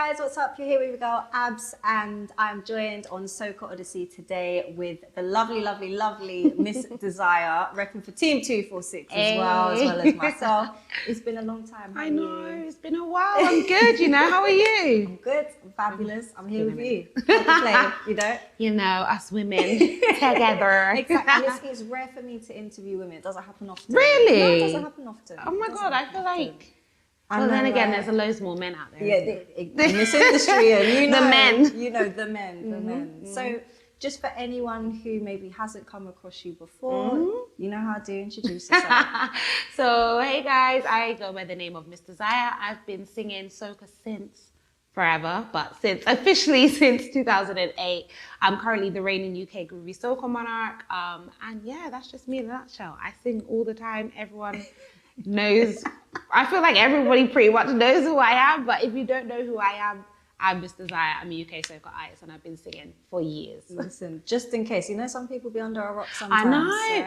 guys, what's up? You're here with your girl Abs, and I'm joined on SOCA Odyssey today with the lovely Miss Desire, repping for Team 246 as well as myself. It's been a long time. I know, it's been a while. I'm good, how are you? I'm good, I'm fabulous. I'm here with you. Play, You know, us women together. Exactly. And it's rare for me to interview women. It doesn't happen often. Really? No, it doesn't happen often. Oh my God, I feel like... Well, then again, there's loads more men out there. Yeah, in this industry, and the men. The men. So, just for anyone who maybe hasn't come across you before, you know how to introduce yourself. So, hey guys, I go by the name of Miss Desire. I've been singing soca since forever, but officially since 2008. I'm currently the reigning UK Groovy Soca Monarch. And yeah, that's just me in a nutshell. I sing all the time. Everyone knows. I feel like everybody pretty much knows who I am, but if you don't know who I am, I'm Miss Desire. I'm a UK soca artist and I've been singing for years. Listen, just in case, some people be under a rock sometimes. I know. So.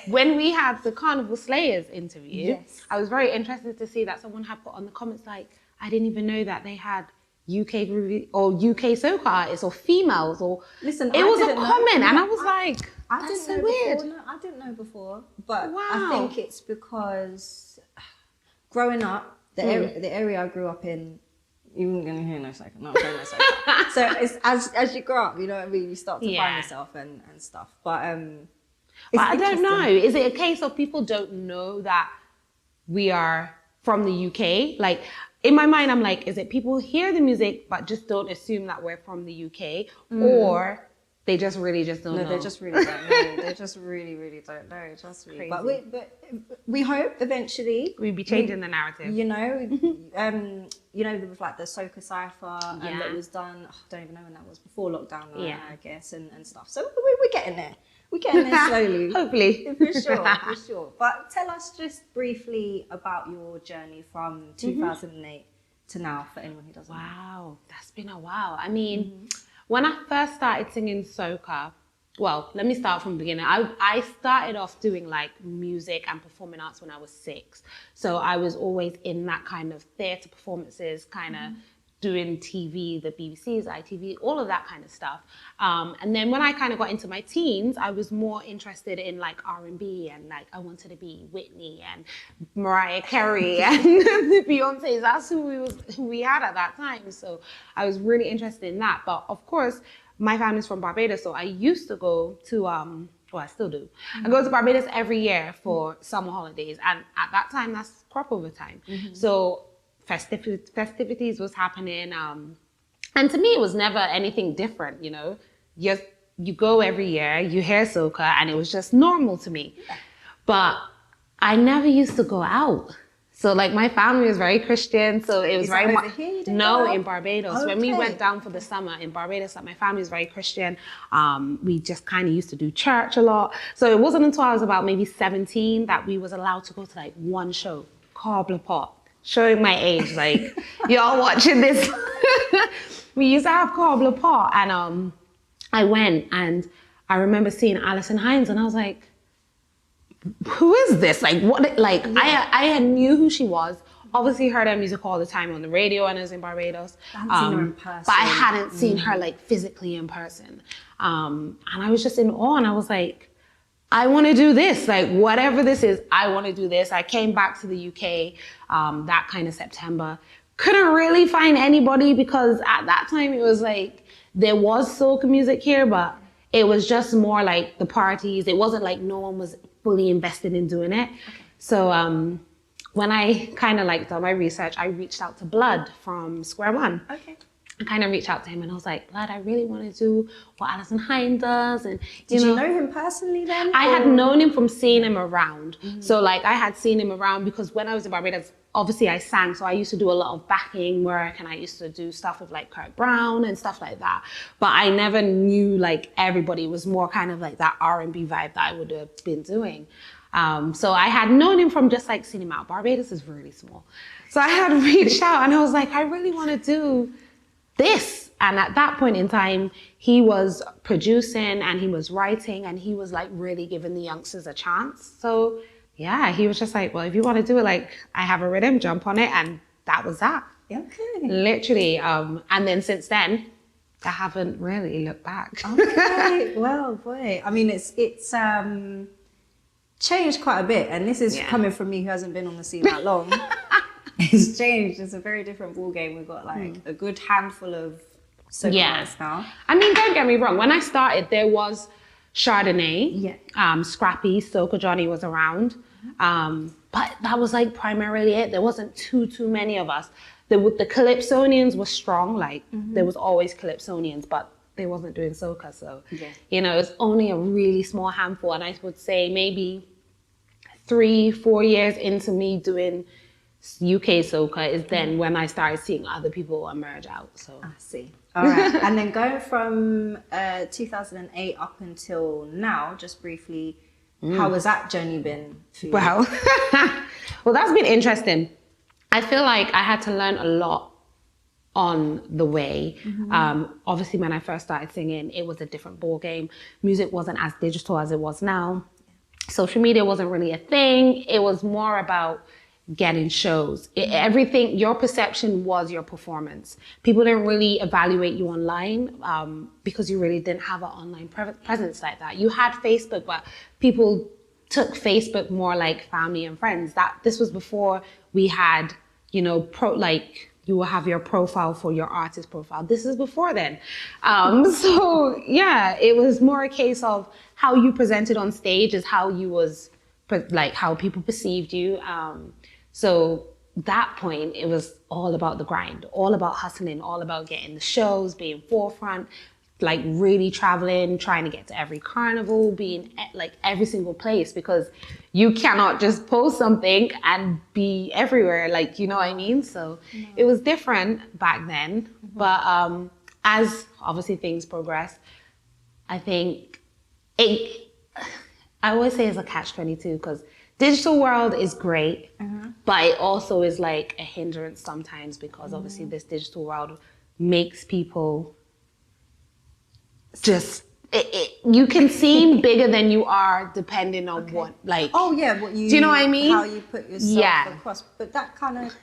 When we had the Carnival Slayers interview, yes. I was very interested to see that someone had put on the comments like, I didn't even know that they had UK groovy or UK soca artists or females or listen. It was a comment, and I was like, that's so weird. No, I didn't know before, but wow. I think it's because growing up, the area I grew up in, you weren't gonna hear no soca. No, I'm saying no soca. So it's as you grow up, you know what I mean. You start to find yourself and stuff. But I don't know. Is it a case of people don't know that we are from the UK? Like, in my mind, I'm like, is it people hear the music but just don't assume that we're from the UK, or they just really just don't know? No, they just really don't know. They just really don't know. Trust me. But we hope eventually we'll be changing the narrative. With like the Soca Cypher that was done. I don't even know when that was, before lockdown, I guess, and stuff. So we're getting there. We're getting there slowly. Hopefully. For sure. But tell us just briefly about your journey from 2008 to now, for anyone who doesn't know. Wow, that's been a while. I mean, when I first started singing soca, well, let me start from the beginning. I started off doing like music and performing arts when I was 6. So I was always in that kind of theatre performances, kind of doing TV, the BBC's, ITV, all of that kind of stuff. And then when I kind of got into my teens, I was more interested in like R&B, and like I wanted to be Whitney and Mariah Carey and the Beyoncés. That's who we had at that time. So I was really interested in that. But of course, my family's from Barbados, so I used to go to, well, I still do. I go to Barbados every year for summer holidays. And at that time, that's crop over time. So festivities was happening, and to me it was never anything different. You go every year, you hear soca, and it was just normal to me. But I never used to go out. So like my family was very Christian, so it was very much in Barbados. When we went down for the summer in Barbados, like my family was very Christian. We just kind of used to do church a lot. So it wasn't until I was about maybe 17 that we was allowed to go to like one show, Cobbler Pot. Showing my age, like, y'all watching this. We used to have Cobbler Pot, and I went, and I remember seeing Alison Hines, and I was like, who is this? Like, what? Like, I had knew who she was. Obviously heard her music all the time on the radio when I was in Barbados. I hadn't seen her in person. But I hadn't seen her like physically in person. And I was just in awe, and I was like, I want to do this, like whatever this is, I want to do this. I came back to the UK that kind of September. Couldn't really find anybody because at that time it was like, there was soca music here, but it was just more like the parties. It wasn't like no one was fully invested in doing it. So when I kind of like done my research, I reached out to Blood from Square One. Okay. I kind of reached out to him and I was like, Blood, I really want to do what Alison Hines does. And Did you know him personally then? I had known him from seeing him around. So like I had seen him around because when I was in Barbados, obviously I sang. So I used to do a lot of backing work, and I used to do stuff with like Kurt Brown and stuff like that. But I never knew like everybody. It was more kind of like that R&B vibe that I would have been doing. So I had known him from just like seeing him out. Barbados is really small. So I had reached out and I was like, I really want to do this. And at that point in time, he was producing and he was writing and he was like really giving the youngsters a chance. So yeah, he was just like, well, if you want to do it, like, I have a rhythm, jump on it. And that was that. Okay. Literally. And then since then, I haven't really looked back. Okay. Well, boy. I mean, it's changed quite a bit. And this is coming from me who hasn't been on the scene that long. It's changed. It's a very different ball game. We've got like a good handful of soca artists now. I mean, don't get me wrong. When I started, there was Chardonnay, Scrappy, Soca Johnny was around. But that was like primarily it. There wasn't too many of us. The Calypsonians were strong. Like there was always Calypsonians, but they wasn't doing soca. So, you know, it's only a really small handful. And I would say maybe 3-4 years into me doing UK soca is then when I started seeing other people emerge out. So I see. All right. And then going from 2008 up until now, just briefly, how has that journey been for you? Well, well, that's been interesting. I feel like I had to learn a lot on the way. Obviously, when I first started singing, it was a different ball game. Music wasn't as digital as it was now. Social media wasn't really a thing. It was more about getting shows. Everything, your perception was your performance. People didn't really evaluate you online because you really didn't have an online presence like that. You had Facebook, but people took Facebook more like family and friends. This was before we had, you know, you will have your profile for your artist profile. This is before then. So yeah, it was more a case of how you presented on stage is how you was, like how people perceived you. So that point, it was all about the grind, all about hustling, all about getting the shows, being forefront, like really traveling, trying to get to every carnival, being at like every single place, because you cannot just post something and be everywhere, like, you know what I mean? So it was different back then. But as obviously things progress, I think I always say it's a catch-22 because digital world is great, but it also is like a hindrance sometimes because obviously this digital world makes people just, you can seem bigger than you are depending on what, like. Oh yeah, what you, do you know what I mean? How you put yourself across. But that kind of,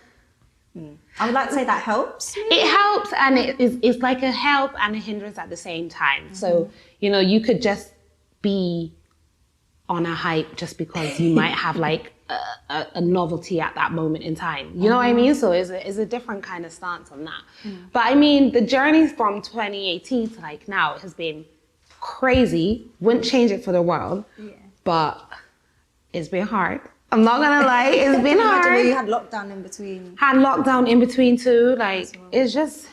I would like to say that helps. It helps, and it's like a help and a hindrance at the same time. So, you know, you could just be on a hype just because you might have like a novelty at that moment in time. You know what I mean? So it's a different kind of stance on that. But I mean, the journey from 2018 to like now has been crazy. Wouldn't change it for the world, but it's been hard. I'm not gonna lie, it's been hard. You had lockdown in between. Had lockdown in between too. Like, it's just,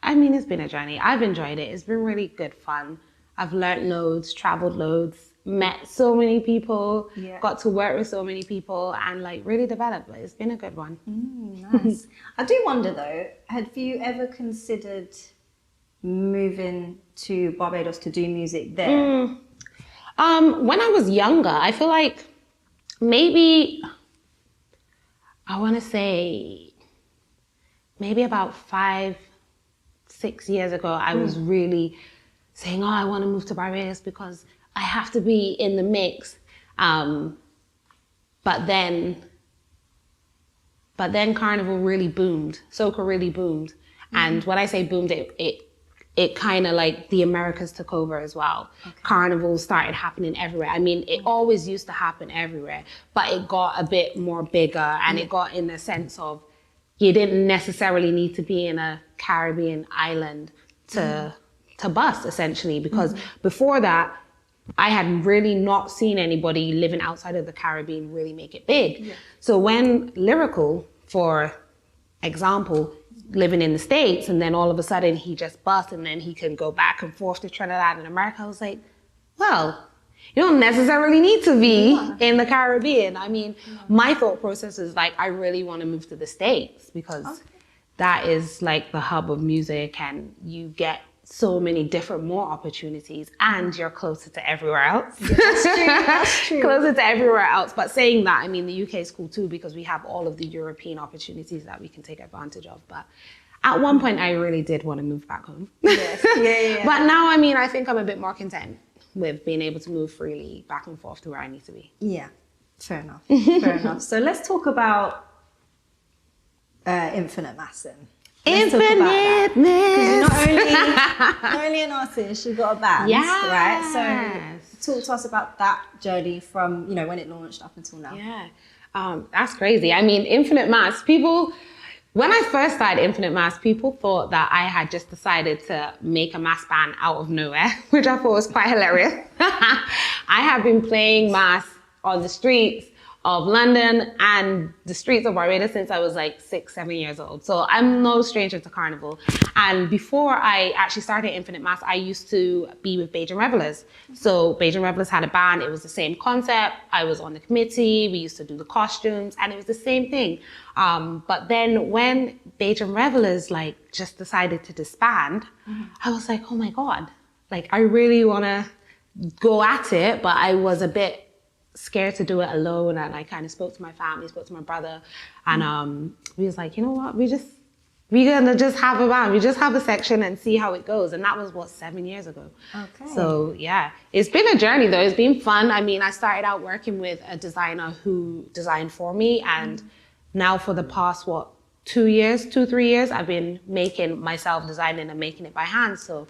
I mean, it's been a journey. I've enjoyed it. It's been really good fun. I've learned loads, traveled loads, met so many people, got to work with so many people, and like really developed. It's been a good one. Nice. I do wonder though, have you ever considered moving to Barbados to do music there? When I was younger, I feel like maybe, I want to say maybe about 5-6 years ago, I was really saying, oh, I want to move to Barbados because I have to be in the mix. But then Carnival really boomed. Soca really boomed. And when I say boomed, it kind of like the Americas took over as well. Carnival started happening everywhere. I mean, it always used to happen everywhere, but it got a bit more bigger, and it got in the sense of you didn't necessarily need to be in a Caribbean island to bust, essentially, because before that, I had really not seen anybody living outside of the Caribbean really make it big. So when Lyrical, for example, living in the States, and then all of a sudden he just busts, and then he can go back and forth to Trinidad and America, I was like, well, you don't necessarily need to be in the Caribbean. I mean, my thought process is like, I really want to move to the States because that is like the hub of music, and you get so many different more opportunities, and you're closer to everywhere else. That's true. Closer to everywhere else. But saying that, I mean, the UK is cool too because we have all of the European opportunities that we can take advantage of. But at one point, I really did want to move back home. But now, I mean, I think I'm a bit more content with being able to move freely back and forth to where I need to be. Yeah. Fair enough. Fair enough. So let's talk about Infinite Mass then. Infinite Mass. Because you're not only an artist, you've got a band, right? So talk to us about that journey from, you know, when it launched up until now. Yeah, that's crazy. I mean, Infinite Mass, when I first started Infinite Mass, people thought that I had just decided to make a mass band out of nowhere, which I thought was quite hilarious. I have been playing mass on the streets of London and the streets of Barbados since I was like 6, 7 years old. So I'm no stranger to Carnival. And before I actually started Infinite Mass, I used to be with Beijing Revelers. So Beijing Revelers had a band. It was the same concept. I was on the committee. We used to do the costumes and it was the same thing. But then when Beijing Revelers like just decided to disband, I was like, oh my God, like I really want to go at it, but I was a bit scared to do it alone, and I kind of spoke to my family, spoke to my brother, and we was like, you know what, we're gonna just have a band, we just have a section and see how it goes. And that was 7 years ago. Okay. So yeah, it's been a journey though. It's been fun. I mean, I started out working with a designer who designed for me, and now for the past 3 years, I've been making myself, designing and making it by hand. So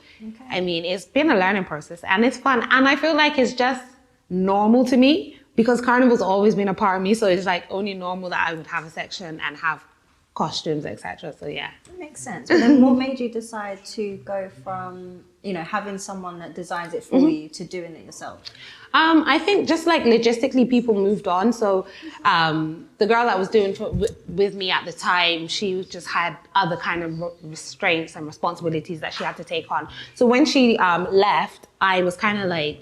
I mean, it's been a learning process and it's fun, and I feel like it's just normal to me because Carnival's always been a part of me. So it's like only normal that I would have a section and have costumes, etc. So yeah. That makes sense. But then what made you decide to go from, you know, having someone that designs it for you to doing it yourself? I think just like logistically people moved on. So the girl that was doing with me at the time, she just had other kind of restraints and responsibilities that she had to take on. So when she left, I was kind of like,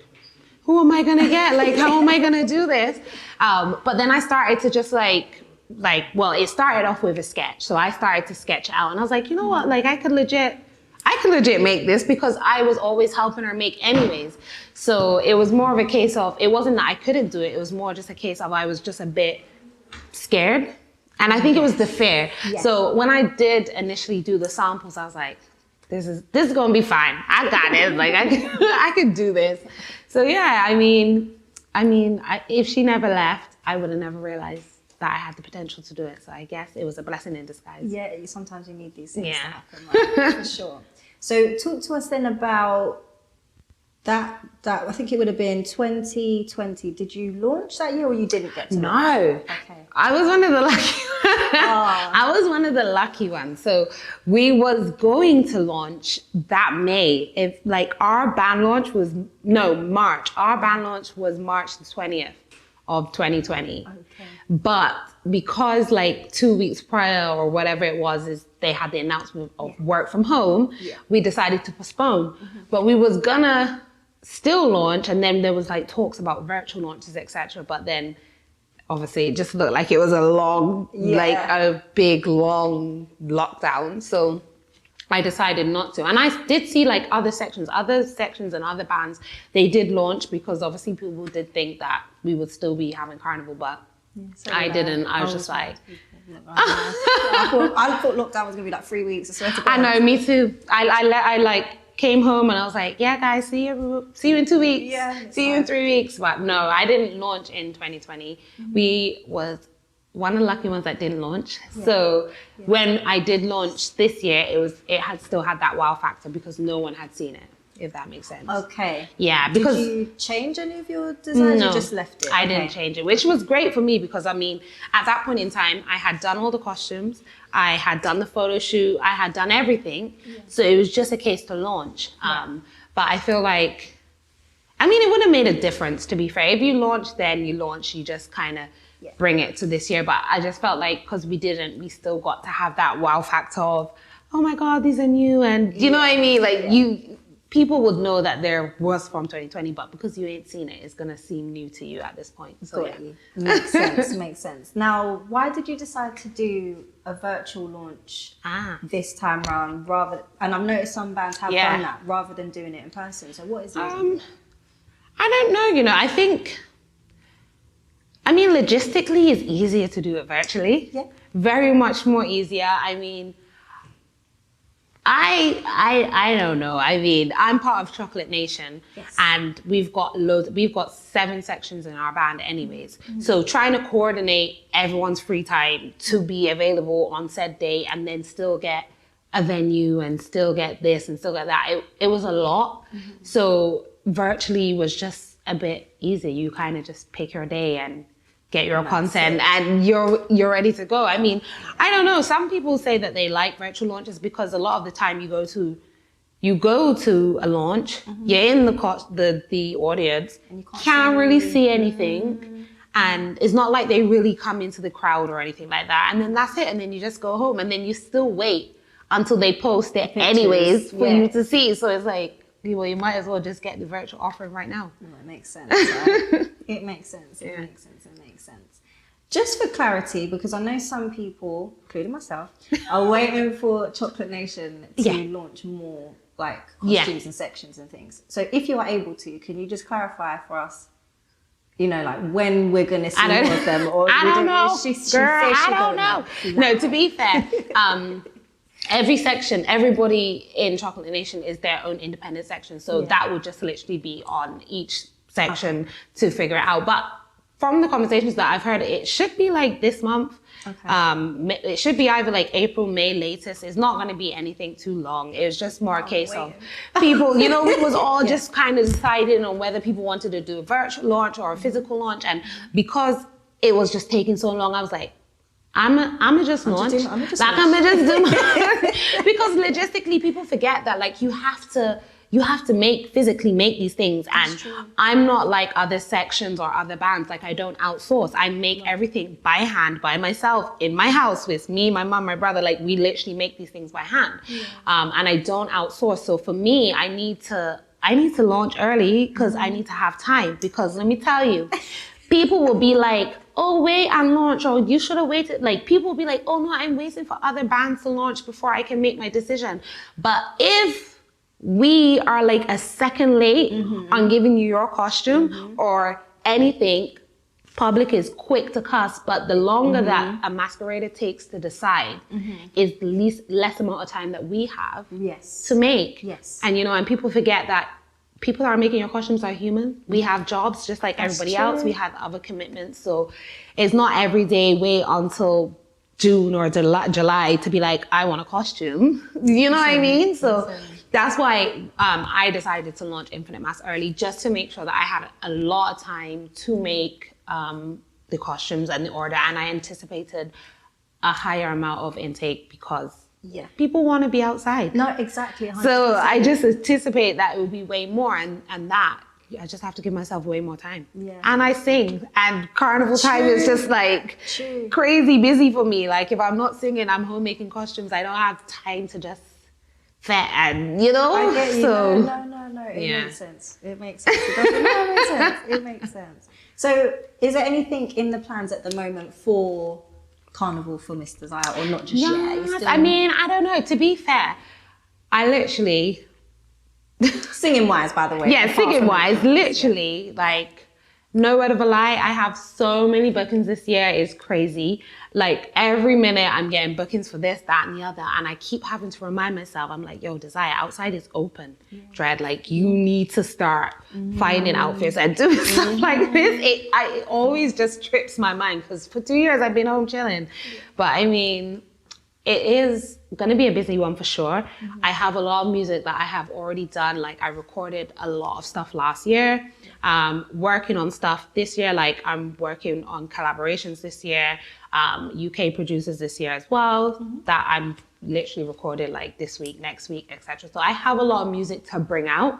who am I gonna get? Like, how am I gonna do this? But then I started to just well, it started off with a sketch. So I started to sketch out and I was like, you know what? Like I could legit make this because I was always helping her make anyways. So it was more of a case of, it wasn't that I couldn't do it. It was more just a case of I was just a bit scared. And I think it was the fear. Yeah. So when I did initially do the samples, I was like, this is gonna be fine. I got it. Like I could do this. So yeah, I mean, if she never left, I would have never realized that I had the potential to do it. So I guess it was a blessing in disguise. Yeah, sometimes you need these things to happen, right? For sure. So talk to us then about that I think it would have been 2020. Did you launch that year or you didn't get to launch? Okay. I was one of the lucky I was one of the lucky ones. So we was going to launch that May. If like our band launch was March. Our band launch was March the 20th of 2020. Okay. But because like 2 weeks prior or whatever it was, is they had the announcement of work from home, we decided to postpone. But we was gonna still launch, and then there was like talks about virtual launches, etc. But then obviously it just looked like it was like a big long lockdown. So I decided not to. And I did see like other sections and other bands, they did launch because obviously people did think that we would still be having Carnival, but I didn't. I was just like, I thought lockdown was gonna be like 3 weeks. I swear to God. I know, me too. I like came home and I was like, yeah guys, see you in 2 weeks. See you in 3 weeks. But no, I didn't launch in 2020. We was one of the lucky ones that didn't launch. So when I did launch this year, it had still had that wow factor because no one had seen it, if that makes sense. Okay. Yeah, because did you change any of your designs? No, you just left it? I didn't change it, which was great for me because I mean, at that point in time, I had done all the costumes, I had done the photo shoot, I had done everything. So it was just a case to launch. But I feel like, I mean, it would have made a difference, to be fair. If you launch, then you launch, you just kind of bring it to this year. But I just felt like because we still got to have that wow factor of, oh my God, these are new. And you know what I mean? Like people would know that there was from 2020, but because you ain't seen it, it's going to seem new to you at this point. So Makes sense. Now, why did you decide to do a virtual launch this time around and I've noticed some bands have done that rather than doing it in person. So what is it? I don't know, I think, logistically it's easier to do it virtually. Yeah. Very much more easier. I mean, I don't know. I mean, I'm part of Chocolate Nation, and we've got 7 sections in our band anyways. So trying to coordinate everyone's free time to be available on said day and then still get a venue and still get this and still get that, it was a lot. So virtually was just a bit easy. You kind of just pick your day and get your content and you're ready to go. I mean, I don't know. Some people say that they like virtual launches because a lot of the time you go to a launch, you're in the audience, and you can't really see anything. And it's not like they really come into the crowd or anything like that. And then that's it. And then you just go home and then you still wait until they post it anyways for you to see. So it's like, well, you might as well just get the virtual offering right now. Well, it makes sense, right? It makes sense. It makes sense. It makes sense. Just for clarity, because I know some people, including myself, are waiting for Chocolate Nation to launch more like costumes and sections and things. So if you are able to, can you just clarify for us, you know, like when we're going to see more of them? Or I don't know. Girl, I don't know. No, to be fair, every section, everybody in Chocolate Nation is their own independent section. So that would just literally be on each section to figure it out. But from the conversations that I've heard, it should be like this month. It should be either like April, May latest. It's not going to be anything too long. It was just more a case of people, you know, it was all just kind of deciding on whether people wanted to do a virtual launch or a physical launch. And because it was just taking so long, I was like, I'm gonna just launch. Because logistically people forget that like you have to physically make these things. And I'm not like other sections or other bands. Like I don't outsource. I make everything by hand, by myself, in my house with me, my mom, my brother. Like we literally make these things by hand. And I don't outsource. So for me, I need to launch early because I need to have time. Because let me tell you, people will be like, oh, wait and launch, or you should have waited. Like people will be like, oh no, I'm waiting for other bands to launch before I can make my decision. But if we are like a second late on giving you your costume or anything, public is quick to cuss, but the longer that a masquerader takes to decide is the less amount of time that we have to make. And you know, and people forget that people that are making your costumes are human. We have jobs just like everybody else. We have other commitments. So it's not every day wait until June or July to be like, I want a costume. You know what I mean? So that's why I decided to launch Infinite Mass early, just to make sure that I had a lot of time to make the costumes and the order. And I anticipated a higher amount of intake because people want to be outside. No, exactly. 100%. So I just anticipate that it will be way more, and that I just have to give myself way more time. And I sing, and Carnival time is just like crazy busy for me. Like if I'm not singing, I'm home making costumes. I don't have time to just fit and, you know. I get you. So no. It makes sense. It makes sense. It makes sense. So is there anything in the plans at the moment for Carnival for Miss Desire, or not just yet? I mean, I don't know. To be fair, I literally singing wise, by the way. Yeah, singing wise, literally, like no word of a lie. I have so many bookings this year. It's crazy. Like every minute I'm getting bookings for this, that, and the other, and I keep having to remind myself. I'm like, yo, Desire, outside is open. Dread, like you need to start finding outfits and doing stuff like this. It always just trips my mind because for 2 years I've been home chilling. But I mean, it is going to be a busy one for sure. I have a lot of music that I have already done. Like I recorded a lot of stuff last year. Working on stuff this year. Like I'm working on collaborations this year. UK producers this year as well. That I'm literally recorded like this week, next week, etc. So I have a lot of music to bring out.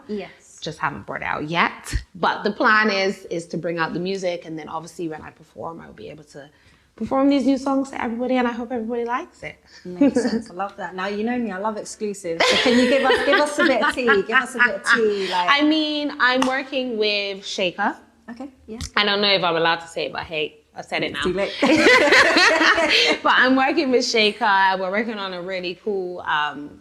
Just haven't brought it out yet. But the plan is to bring out the music, and then obviously when I perform, I'll be able to perform these new songs to everybody, and I hope everybody likes it. Makes sense. I love that. Now you know me, I love exclusives. So can you give us a bit of tea? Give us a bit of tea. Like, I mean, I'm working with Shaker. Okay. Yeah. I don't know if I'm allowed to say it, but hey, I've said it now. Too late. But I'm working with Shaker. We're working on a really cool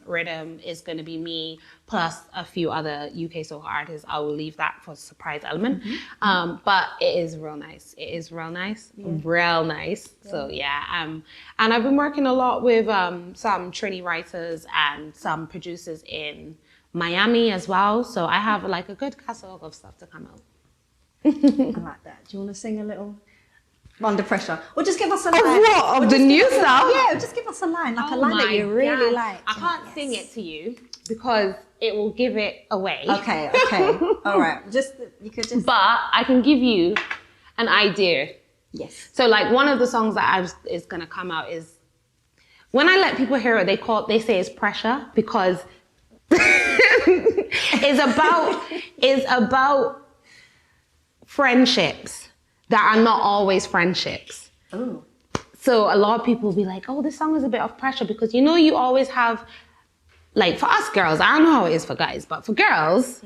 rhythm. It's going to be me plus a few other UK soca artists. I will leave that for surprise element. But it is real nice. It is real nice. Real nice. Yeah. So yeah. And I've been working a lot with some Trini writers and some producers in Miami as well. So I have like a good catalogue of stuff to come out. I like that. Do you want to sing a little? Under pressure. Or just give us a line. Of what? Of the new stuff? Yeah, just give us a line. Like a line that you really like. I can't sing it to you because it will give it away. Okay. All right. You could just. But I can give you an idea. Yes. So like one of the songs that is gonna come out is when I let people hear it, they say it's pressure because it's about friendships that are not always friendships. Oh. So a lot of people will be like, oh, this song is a bit of pressure because you always have, like for us girls, I don't know how it is for guys, but for girls,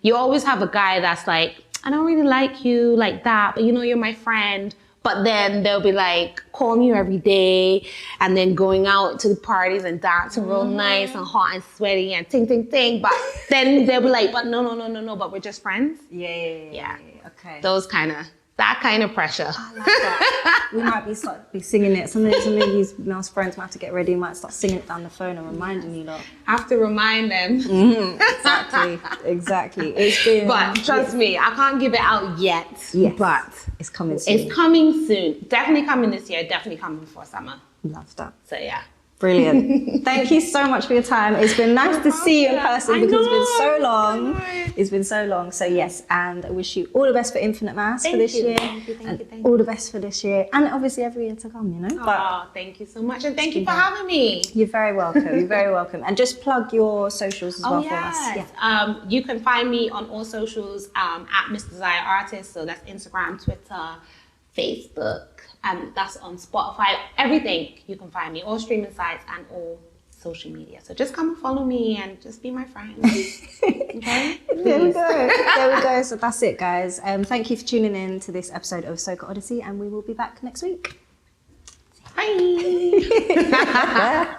you always have a guy that's like, I don't really like you like that, but you're my friend. But then they'll be like calling you every day and then going out to the parties and dancing real nice and hot and sweaty and ting. But then they'll be like, but no, but we're just friends. Yeah. Okay. That kind of pressure. I like that. We might be singing it. Some of these Mel's friends might have to get ready, might start singing it down the phone and reminding you lot. Have to remind them. Exactly. It's been. But trust me, I can't give it out yet. Yes. But it's coming soon. It's coming soon. Definitely coming this year. Definitely coming before summer. Love that. So yeah. Brilliant. Thank you so much for your time. It's been nice to see you in person because it's been so long. It's been so long. So yes, and I wish you all the best for Infinite Mass for this year. Thank you. All the best for this year. And obviously every year to come, Thank you so much. And thank you for having me. You're very welcome. You're very welcome. And just plug your socials as well for us. Yeah. You can find me on all socials at Miss Desire Artist. So that's Instagram, Twitter, Facebook. And that's on Spotify, everything you can find me, all streaming sites and all social media. So just come and follow me and just be my friend. Okay? There we go. So that's it, guys. Thank you for tuning in to this episode of SOCA Odyssey, and we will be back next week. Bye.